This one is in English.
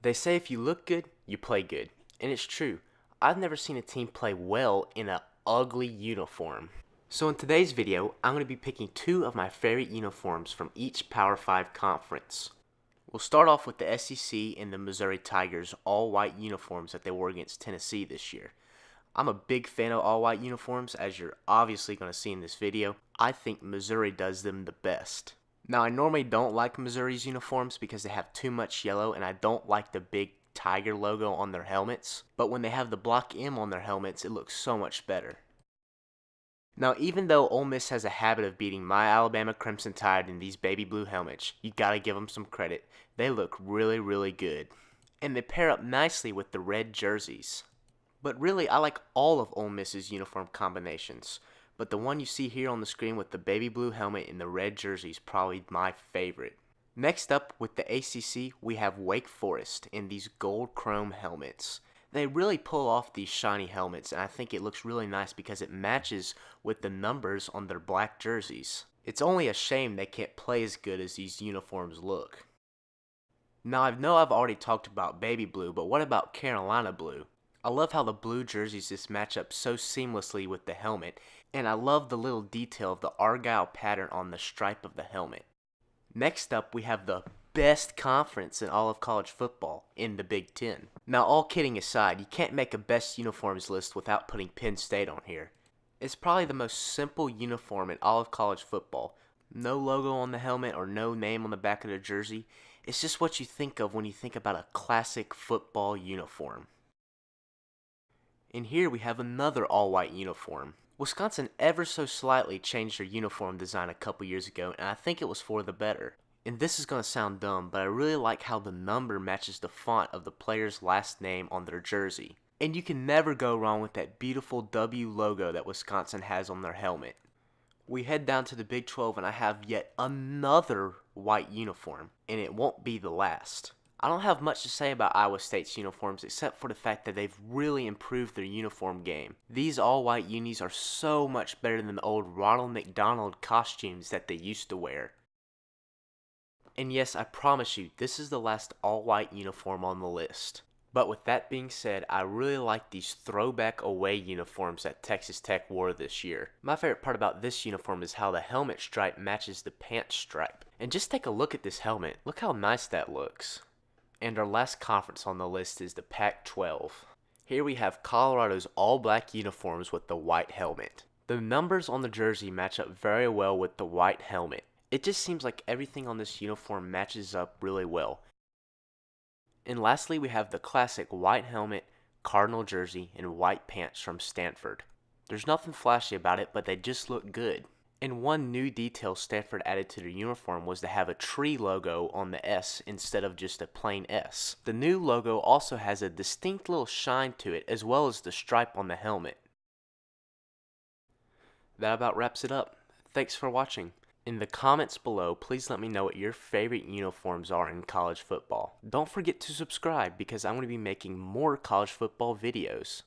They say if you look good, you play good. And it's true. I've never seen a team play well in an ugly uniform. So in today's video, I'm going to be picking two of my favorite uniforms from each Power 5 conference. We'll start off with the SEC and the Missouri Tigers all-white uniforms that they wore against Tennessee this year. I'm a big fan of all-white uniforms, as you're obviously going to see in this video. I think Missouri does them the best. Now, I normally don't like Missouri's uniforms because they have too much yellow, and I don't like the big tiger logo on their helmets. But when they have the block M on their helmets, it looks so much better. Now, even though Ole Miss has a habit of beating my Alabama Crimson Tide in these baby blue helmets, you gotta give them some credit. They look really, really good. And they pair up nicely with the red jerseys. But really, I like all of Ole Miss's uniform combinations. But the one you see here on the screen with the baby blue helmet and the red jersey is probably my favorite. Next up, with the ACC, we have Wake Forest in these gold chrome helmets. They really pull off these shiny helmets, and I think it looks really nice because it matches with the numbers on their black jerseys. It's only a shame they can't play as good as these uniforms look. Now, I know I've already talked about baby blue, but what about Carolina blue? I love how the blue jerseys just match up so seamlessly with the helmet, and I love the little detail of the Argyle pattern on the stripe of the helmet. Next up, we have the best conference in all of college football in the Big Ten. Now, all kidding aside, you can't make a best uniforms list without putting Penn State on here. It's probably the most simple uniform in all of college football. No logo on the helmet or no name on the back of the jersey. It's just what you think of when you think about a classic football uniform. And here we have another all-white uniform. Wisconsin ever so slightly changed their uniform design a couple years ago, and I think it was for the better. And this is going to sound dumb, but I really like how the number matches the font of the player's last name on their jersey. And you can never go wrong with that beautiful W logo that Wisconsin has on their helmet. We head down to the Big 12 and I have yet another white uniform, and it won't be the last. I don't have much to say about Iowa State's uniforms except for the fact that they've really improved their uniform game. These all-white unis are so much better than the old Ronald McDonald costumes that they used to wear. And yes, I promise you, this is the last all-white uniform on the list. But with that being said, I really like these throwback away uniforms that Texas Tech wore this year. My favorite part about this uniform is how the helmet stripe matches the pants stripe. And just take a look at this helmet. Look how nice that looks. And our last conference on the list is the Pac-12. Here we have Colorado's all-black uniforms with the white helmet. The numbers on the jersey match up very well with the white helmet. It just seems like everything on this uniform matches up really well. And lastly, we have the classic white helmet, cardinal jersey, and white pants from Stanford. There's nothing flashy about it, but they just look good. And one new detail Stanford added to their uniform was to have a tree logo on the S instead of just a plain S. The new logo also has a distinct little shine to it, as well as the stripe on the helmet. That about wraps it up. Thanks for watching. In the comments below, please let me know what your favorite uniforms are in college football. Don't forget to subscribe because I'm going to be making more college football videos.